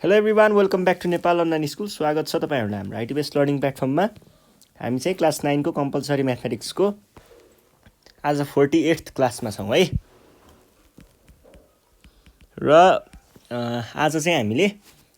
Hello everyone, welcome back to Nepal online school. स्वागत छ तपाईँहरूलाई हाम्रो आइटी बेस्ड लर्निङ प्लेटफर्ममा। हामी चाहिँ क्लास 9 को कम्पलसरी म्याथमेटिक्सको आज 48th क्लासमा छौँ है। र आज चाहिँ हामीले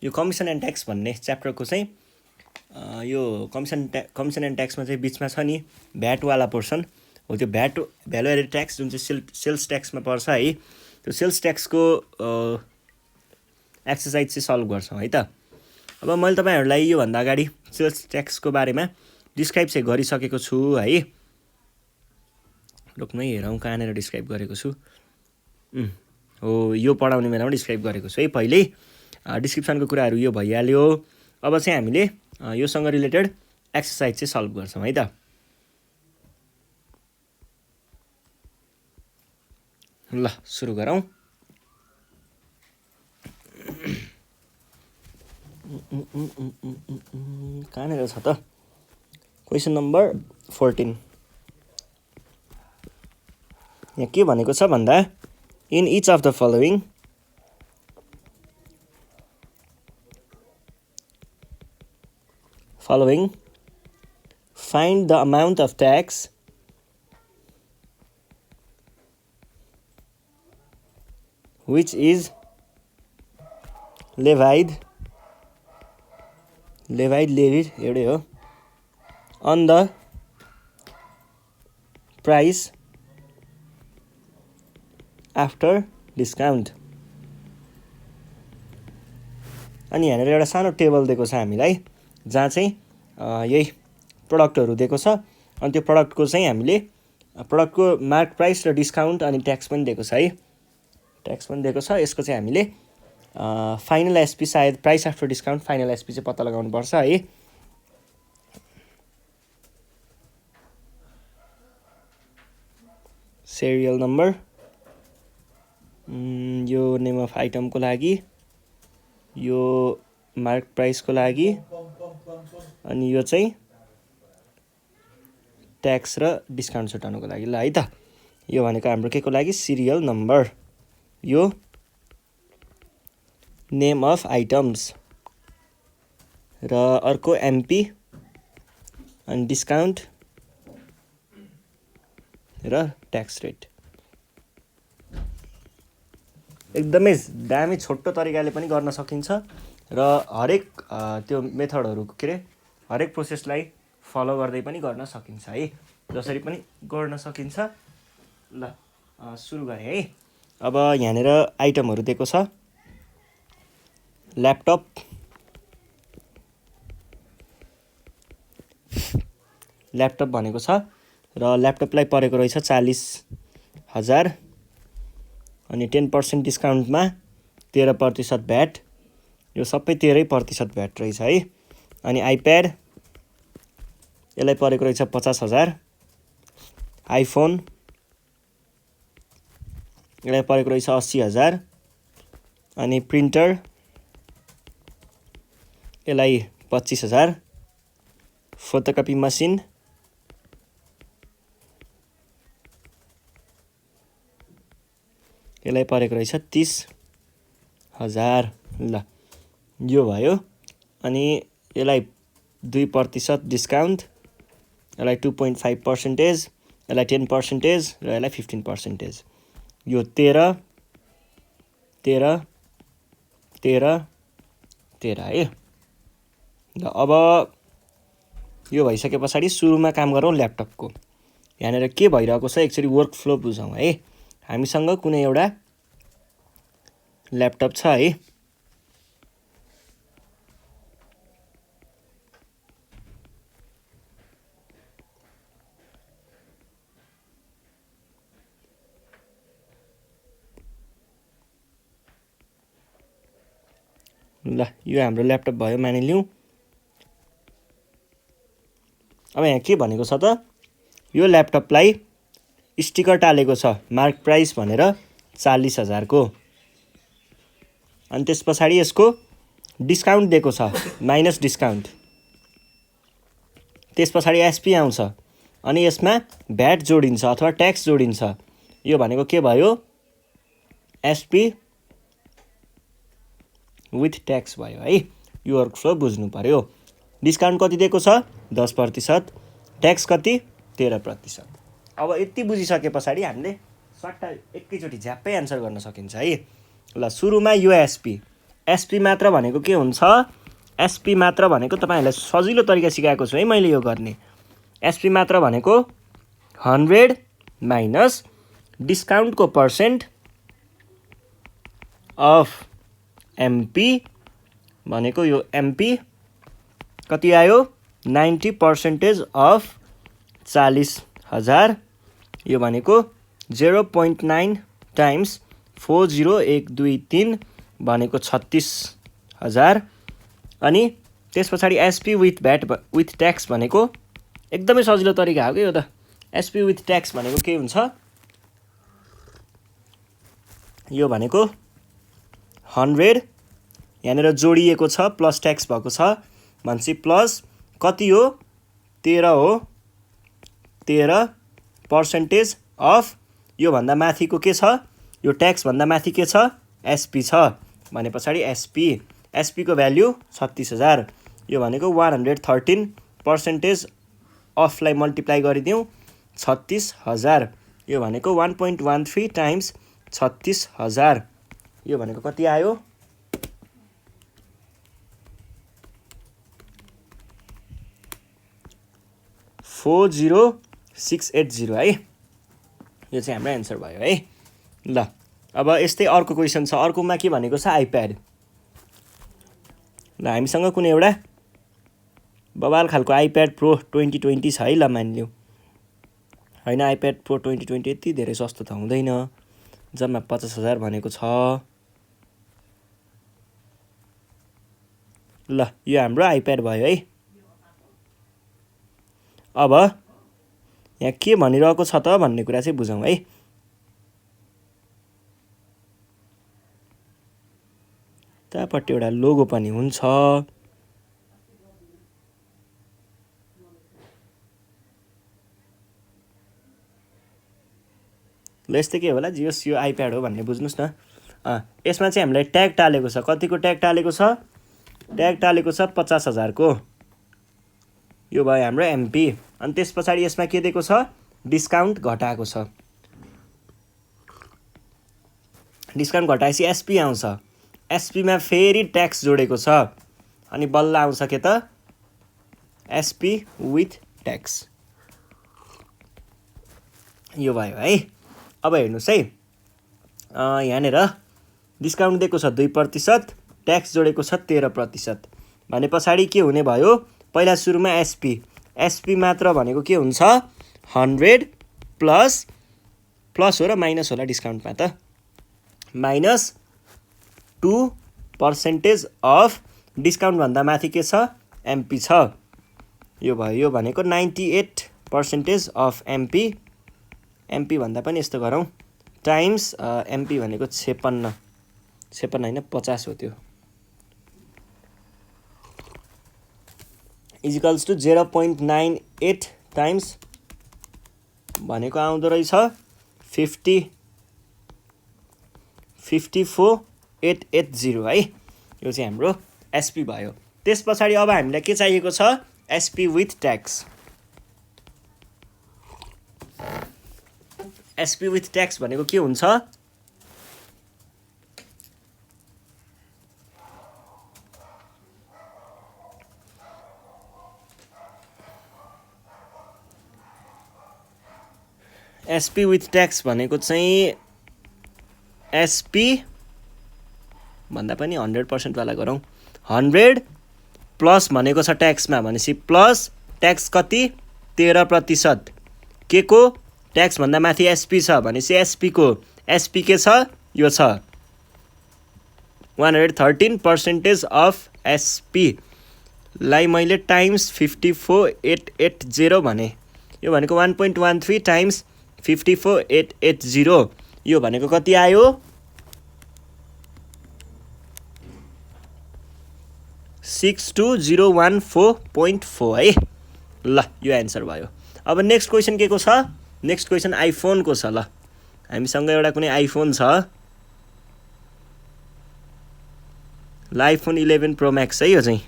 यो कमिसन एन्ड ट्याक्स भन्ने च्याप्टरको चाहिँ यो कमिसन एन्ड ट्याक्समा चाहिँ बिचमा छ नि भ्याटवाला पोर्सन हो, त्यो भ्यालु एडेड ट्याक्स जुन चाहिँ सेल्स ट्याक्समा पर्छ है, त्यो सेल्स ट्याक्सको एक्सर्साइज चाहिँ सल्भ गर्छौँ है त। अब मैले तपाईँहरूलाई योभन्दा अगाडि सेल्स ट्याक्सको बारेमा डिस्क्राइब चाहिँ गरिसकेको छु है। रोक्नै हेरौँ कहाँनिर डिस्क्राइब गरेको छु। हो, यो पढाउने बेलामा डिस्क्राइब गरेको छु है। पहिल्यै डिस्क्रिप्सनको कुराहरू यो भइहाल्यो। अब चाहिँ हामीले योसँग रिलेटेड एक्सर्साइज चाहिँ सल्भ गर्छौँ है त। ल सुरु गरौँ। कहाँनिर छ त क्वेसन नम्बर 14। यहाँ के भनेको छ भन्दा in each of the following find the amount of tax which is levied एउटै हो on the price after discount। अनि यहाँनिर एउटा सानो टेबल दिएको छ हामीलाई, जहाँ चाहिँ यही प्रडक्टहरू दिएको छ। अनि त्यो प्रडक्टको चाहिँ हामीले प्रडक्टको मार्क प्राइस र डिस्काउन्ट अनि ट्याक्स पनि दिएको छ है। ट्याक्स पनि दिएको छ। यसको चाहिँ हामीले फाइनल एसपी, सायद price after discount final SP चाहिँ पत्ता लगाउनुपर्छ है। सिरियल नम्बर, यो नेम अफ आइटमको लागि, यो मार्क प्राइसको लागि, अनि यो चाहिँ ट्याक्स र डिस्काउन्ट छुटाउनुको लागि। ल है त, यो भनेको हाम्रो के को लागि, सिरियल नम्बर। यो नेम अफ आइटम्स र अर्को एमपी अनि डिस्काउन्ट र ट्याक्स रेट। एकदमै दामी छोटो तरिकाले पनि गर्न सकिन्छ र हरेक त्यो मेथडहरू के अरे हरेक प्रोसेसलाई फलो गर्दै पनि गर्न सकिन्छ है, जसरी पनि गर्न सकिन्छ। ल सुरु गरेँ है। अब यहाँनिर आइटमहरू दिएको छ। ल्यापटप भनेको छ र ल्यापटपलाई परेको रहेछ 40,000 अनि 10% डिस्काउन्टमा 13% भ्याट। यो सबै 13% भ्याट रहेछ है। अनि आइप्याड यसलाई परेको रहेछ 50,000। आइफोन यसलाई परेको रहेछ 80,000। अनि प्रिन्टर यसलाई 25,000। फोटोकपी मसिन यसलाई परेको रहेछ 30,000। ल यो भयो। अनि यसलाई 2% डिस्काउन्ट, यसलाई 2.5%, यसलाई 10% र यसलाई 15%। यो 13 है। ल अब यो भइसके पछाडि सुरुमा काम गरौँ ल्यापटपको। यहाँनिर के भइरहेको छ एकचोटि वर्क फ्लो बुझौँ है। हामीसँग कुनै एउटा ल्यापटप छ है। ल यो हाम्रो ल्यापटप भयो मानिलिउँ। अब यहाँ के भनेको छ त, यो ल्यापटपलाई स्टिकर टालेको छ मार्क प्राइस भनेर 40,000 को। अनि त्यस पछाडि यसको डिस्काउन्ट दिएको छ माइनस डिस्काउन्ट। त्यस पछाडि एसपी आउँछ अनि यसमा भ्याट जोडिन्छ अथवा ट्याक्स जोडिन्छ। यो भनेको के भयो, एसपी विथ ट्याक्स भयो है। यो वर्कफ्लो बुझ्नु पर्यो। डिस्काउन्ट कति दिएको छ 10%, ट्याक्स कति 13%। अब यति बुझिसके पछाडि हामीले सट्टा एकैचोटि झ्याप्पै एन्सर गर्न सकिन्छ है। ल सुरुमा यो एसपी मात्र भनेको के हुन्छ? एसपी मात्र भनेको तपाईँहरूलाई सजिलो तरिका सिकाएको छु है मैले यो गर्ने। एसपी मात्र भनेको 100 माइनस डिस्काउन्टको पर्सेन्ट अफ एमपी भनेको यो एमपी कति आयो 90% अफ 40,000। यो भनेको 0.9 टाइम्स 40123 भनेको 36,000। अनि त्यस पछाडि SP with VAT with tax भनेको एकदमै सजिलो तरिका हो कि यो त। एसपी विथ ट्याक्स भनेको के हुन्छ? यो भनेको 100 यहाँनिर जोडिएको छ प्लस ट्याक्स भएको छ भनेपछि प्लस कति हो 13 हो 13% अफ यो भन्दा माथिको के छ? यो ट्याक्स भन्दा माथि के छ? एसपी छ भने पछाडि एसपी को भ्याल्यु 36,000। यो भनेको 113% अफलाई मल्टिप्लाई गरिदिउँ 36,000। यो भनेको 1.13 टाइम्स 36,000। यो भनेको कति आयो? 40680 है। यो चाहिँ हाम्रो एन्सर भयो है। ल अब यस्तै अर्को क्वेसन छ। अर्कोमा के भनेको छ? आइप्याड। ल हामीसँग कुनै एउटा बबाल खालको आइप्याड प्रो 2020 छ है। ल मानिलिउँ होइन, आइप्याड प्रो 2020 यति धेरै सस्तो त हुँदैन, जम्मा 50,000 भनेको छ। ल यो हाम्रो आइप्याड भयो है। अब यहाँ के भनिरहेको छ त भन्ने कुरा चाहिँ बुझौँ है। त्यहाँपट्टि एउटा लोगो पनि हुन्छ। ल यस्तै के होला, जियोस् यो आइप्याड हो भन्ने बुझ्नुहोस् न। यसमा चाहिँ हामीलाई ट्याग टालेको छ। कतिको ट्याग टालेको छ? ट्याग टालेको छ 50,000 को। यो भयो हाम्रो एमपी। अनि त्यस पछाडि यसमा के दिएको छ? डिस्काउन्ट घटाएको छ। डिस्काउन्ट घटाएपछि एसपी आउँछ। एसपीमा फेरि ट्याक्स जोडेको छ अनि बल्ल आउँछ के त? SP with tax. यो भयो है। अब हेर्नुहोस् है, यहाँनिर डिस्काउन्ट दिएको छ 2%, ट्याक्स जोडेको छ 13%। भने पछाडि के हुने भयो? पहिला सुरुमा एसपी मात्र भनेको के हुन्छ? 100 प्लस हो र माइनस होला डिस्काउन्टमा त, माइनस 2% अफ डिस्काउन्ट भन्दा माथि के छ? एमपी छ। यो भयो। यो भनेको 98% अफ एमपी भन्दा पनि यस्तो गरौँ टाइम्स एमपी भनेको 56 होइन 50 हो त्यो, इजिकल्स टु 0.98 टाइम्स भनेको आउँदो रहेछ 54,880 है। यो चाहिँ हाम्रो एसपी भयो। त्यस पछाडि अब हामीलाई के चाहिएको छ? SP with tax. SP with tax भनेको के हुन्छ? एसपी विथ ट्याक्स भनेको चाहिँ एसपी भन्दा पनि 100% वाला गरौँ। 100 प्लस भनेको छ ट्याक्समा भनेपछि प्लस ट्याक्स कति? 13%। के को? ट्याक्स भन्दा माथि एसपी छ भनेपछि एसपी के छ? यो छ 113% अफ एसपी लाई मैले टाइम्स 54,880 भने। यो भनेको 1.13 टाइम्स 54,880। यो भनेको कति आयो? 62,014.4 है। ल यो एन्सर भयो। अब नेक्स्ट क्वेसन के को छ? नेक्स्ट क्वेसन आइफोनको छ। ल हामीसँग एउटा कुनै आइफोन छ। ल आइफोन 11 प्रो म्याक्स है यो चाहिँ।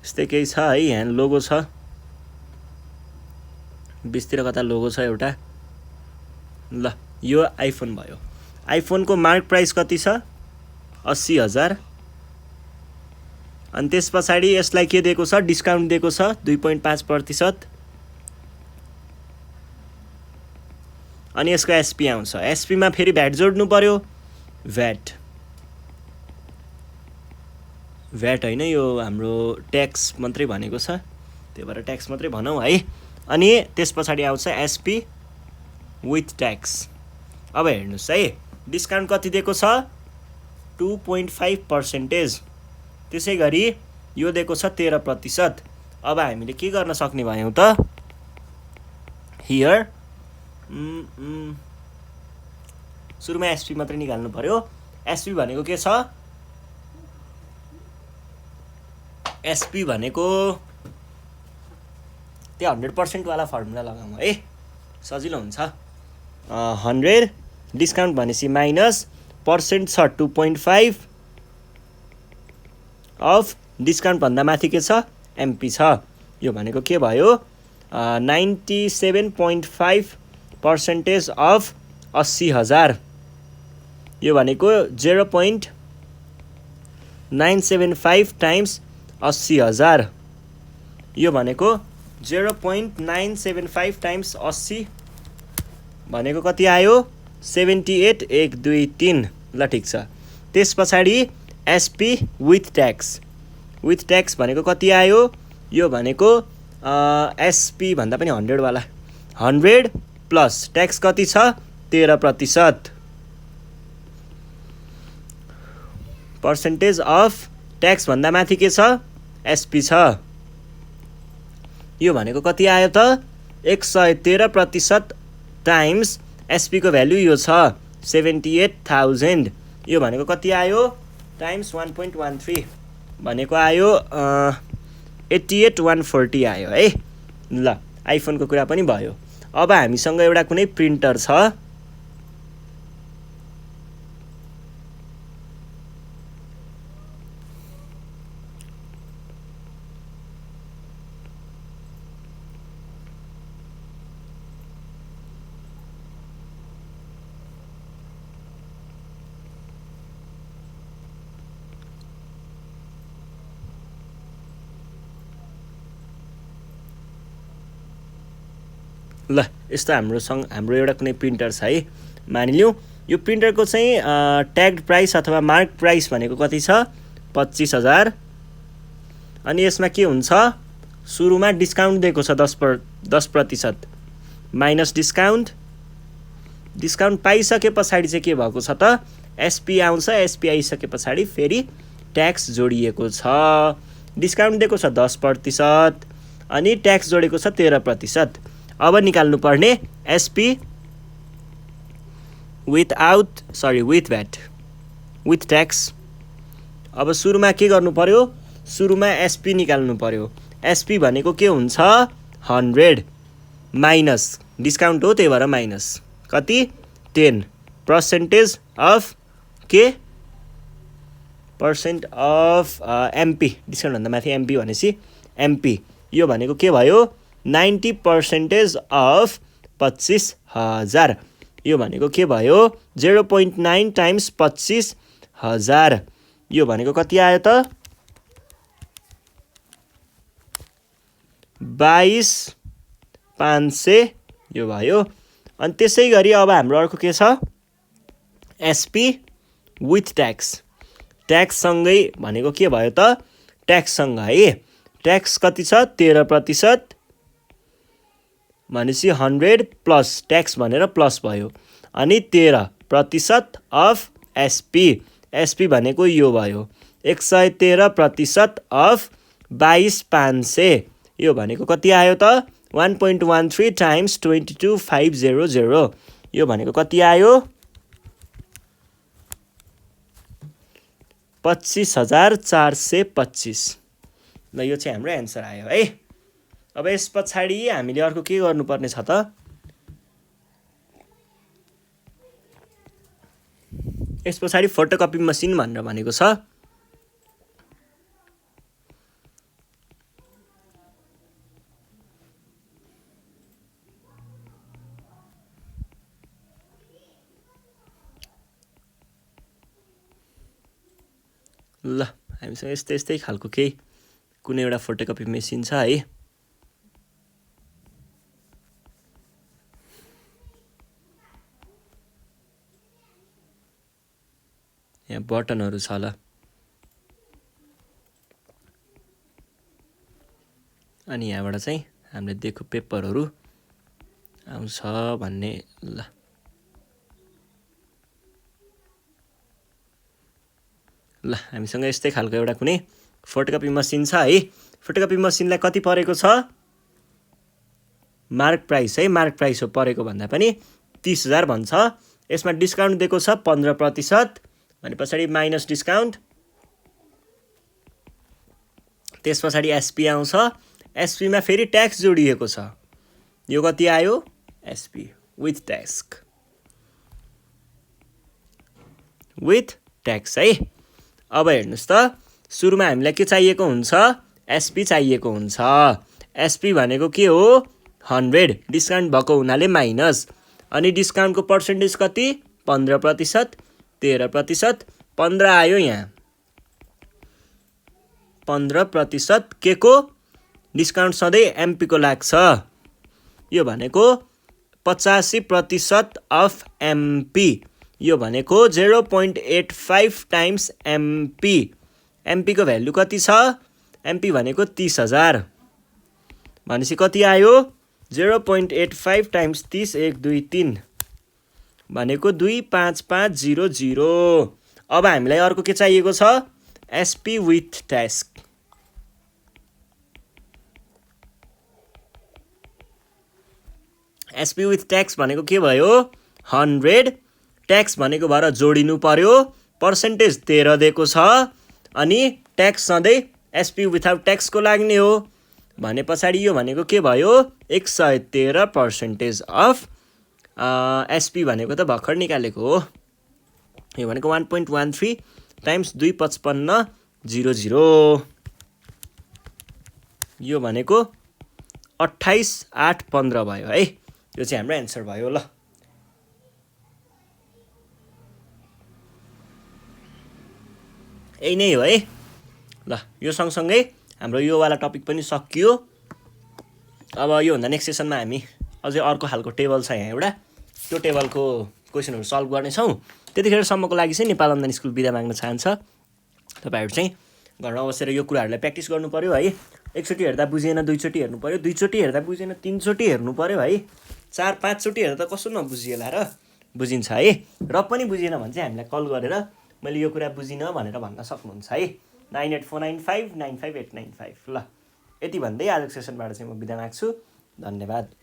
यस्तै केही छ है, यहाँ लोगो छ, बिचतिर कता लोगो छ एउटा। ल यो आइफोन भयो। आइफोनको मार्क प्राइस कति छ? 80,000। अनि त्यस पछाडि यसलाई के दिएको छ? डिस्काउन्ट दिएको छ 2.5%। अनि यसको एसपी आउँछ। एसपीमा फेरि भ्याट जोड्नु पर्यो। भ्याट होइन, यो हाम्रो ट्याक्स मात्रै भनेको छ, त्यही भएर ट्याक्स मात्रै भनौँ है। अनि त्यस पछाडि आउँछ एसपी विथ ट्याक्स। अब हेर्नुहोस् है, डिस्काउन्ट कति दिएको छ? 2.5%। त्यसै गरी यो दिएको छ 13%। अब हामीले के गर्न सक्ने भयौँ त? हियर सुरुमा एसपी मात्रै निकाल्नु पर्यो। एसपी भनेको के छ? एसपी भनेको त्यो 100% वाला फर्मुला लगाउँ है, सजिलो हुन्छ। 100 डिस्काउन्ट भनेपछि माइनस पर्सेन्ट छ 2.5 अफ डिस्काउन्ट भन्दा माथि के छ? एमपी छ। यो भनेको के भयो? 97.5% अफ 80,000। यो भनेको 0.975 टाइम्स 80,000। यो भनेको 0.975 टाइम्स 80 भनेको कति आयो? 78,123। ल ठिक छ। त्यस पछाडि SP with tax. With tax भनेको कति आयो? यो भनेको एसपी भन्दा पनि 100 वाला। 100 प्लस ट्याक्स कति छ? 13%। पर्सेन्टेज अफ ट्याक्स भन्दा माथि के छ? एसपी छ। यो भनेको कति आयो त? 113% टाइम्स एसपी को भ्यालु यो छ 78,000। यो भनेको कति आयो? टाइम्स 1.13 भनेको आयो 88,140 आयो है। ल आइफोनको कुरा पनि भयो। अब हामीसँग एउटा कुनै प्रिन्टर छ, ल यस्तो हाम्रो एउटा कुनै प्रिन्टर छ है, मानिलिउँ यो प्रिन्टरको चाहिँ ट्याग्ड प्राइस अथवा मार्क प्राइस भनेको कति छ? 25,000। अनि यसमा के हुन्छ? सुरुमा डिस्काउन्ट दिएको छ 10% माइनस डिस्काउन्ट। डिस्काउन्ट पाइसके पछाडि चाहिँ के भएको छ त? एसपी आउँछ। एसपी आइसके पछाडि फेरि ट्याक्स जोडिएको छ। डिस्काउन्ट दिएको छ 10% अनि ट्याक्स जोडेको छ 13%। अब निकाल्नु पर्ने SP with VAT with tax. अब सुरुमा के गर्नु पर्यो? सुरुमा एसपी निकाल्नु पर्यो। एसपी भनेको के हुन्छ? 100 माइनस डिस्काउन्ट हो, त्यही भएर माइनस कति? 10 पर्सेन्टेज अफ के? Percent of MP. डिस्काउन्ट भन्दा माथि एमपी भनेपछि एमपी। यो भनेको के भयो? 90% अफ 25,000। यो भनेको के भयो? 0.9 टाइम्स 25,000। यो भनेको कति आयो त? 22,500 यो भयो। अनि त्यसै गरी अब हाम्रो अर्को के छ? SP with tax. ट्याक्ससँगै भनेको के भयो त? ट्याक्ससँग है। ट्याक्स कति छ? 13% भनेपछि 100 प्लस ट्याक्स भनेर प्लस भयो। अनि 13% अफ एसपी। एसपी भनेको यो भयो 113% अफ 22,500। यो भनेको कति आयो त? 1.13 टाइम्स 22,500। यो भनेको कति आयो? 25,425। ल यो चाहिँ हाम्रो एन्सर आयो है। अब यस पछाडि हामीले अर्को के गर्नुपर्ने छ त, यस पछाडि फोटोकपी मसिन भनेर भनेको छ। ल हामीसँग यस्तै यस्तै खालको केही कुनै एउटा फोटोकपी मेसिन छ है। यहाँ बटनहरू छ। ल अनि यहाँबाट चाहिँ हामीले दिएको पेपरहरू आउँछ भन्ने। ल ल हामीसँग यस्तै खालको एउटा कुनै फोटोकपी मसिन छ है। फोटोकपी मसिनलाई कति परेको छ, मार्क प्राइस है, मार्क प्राइस हो परेको भन्दा पनि 30,000 भन्छ। यसमा डिस्काउन्ट दिएको छ 15% भने पछाडि माइनस डिस्काउन्ट, त्यस पछाडि एसपी आउँछ। एसपीमा फेरि ट्याक्स जोडिएको छ। यो कति आयो, SP with tax, with tax है। अब हेर्नुहोस् त, सुरुमा हामीलाई के चाहिएको हुन्छ, एसपी चाहिएको हुन्छ। एसपी भनेको के हो, 100, डिस्काउन्ट भएको हुनाले माइनस, अनि डिस्काउन्टको पर्सेन्टेज कति, 15%, 13%, 15 आयो यहाँ। 15% के को डिस्काउन्ट सधैँ एमपीको लाग्छ। यो भनेको 85% अफ एमपी। यो भनेको 0.85 टाइम्स एमपी। एमपीको भ्यालु कति छ, एमपी भनेको 30,000 भनेपछि कति आयो, 0.85 टाइम्स 30, 1, 2, 3 भनेको 25500। अब हामीलाई अर्को के चाहिएको छ, SP with tax. SP with tax भनेको के भयो, 100, ट्याक्स भनेको भएर जोडिनु पर्यो, पर्सेन्टेज 13 दिएको छ, अनि ट्याक्स सधैँ एसपी विथआउट ट्याक्सको लाग्ने हो भने पछाडि यो भनेको के भयो, 113% अफ एसपी भनेको त भर्खर निकालेको हो। यो भनेको 1.13 टाइम्स 25500। यो भनेको 28,815 भयो है। यो चाहिँ हाम्रो एन्सर भयो। ल यही नै हो है। ल यो सँगसँगै हाम्रो यो वाला टपिक पनि सकियो। अब योभन्दा नेक्स्ट सेसनमा हामी अझै अर्को खालको टेबल छ यहाँ एउटा, त्यो टेबलको क्वेसनहरू सल्भ गर्नेछौँ। त्यतिखेरसम्मको लागि चाहिँ नेपाल अनलाइन स्कुल बिदा माग्न चाहन्छ। तपाईँहरू चाहिँ घरमा बसेर यो कुराहरूलाई प्र्याक्टिस गर्नु पऱ्यो है। एकचोटि हेर्दा बुझेन, दुईचोटि हेर्नु पऱ्यो, दुईचोटि हेर्दा बुझेन, तीनचोटि हेर्नु पऱ्यो है। 4-5चोटि हेर्दा त कसो नबुझिएला र, बुझिन्छ है। र पनि बुझेन भने चाहिँ हामीलाई कल गरेर मैले यो कुरा बुझिनँ भनेर भन्न सक्नुहुन्छ है। 9849595895। ल यति भन्दै आजको सेसनबाट चाहिँ म बिदा माग्छु। धन्यवाद।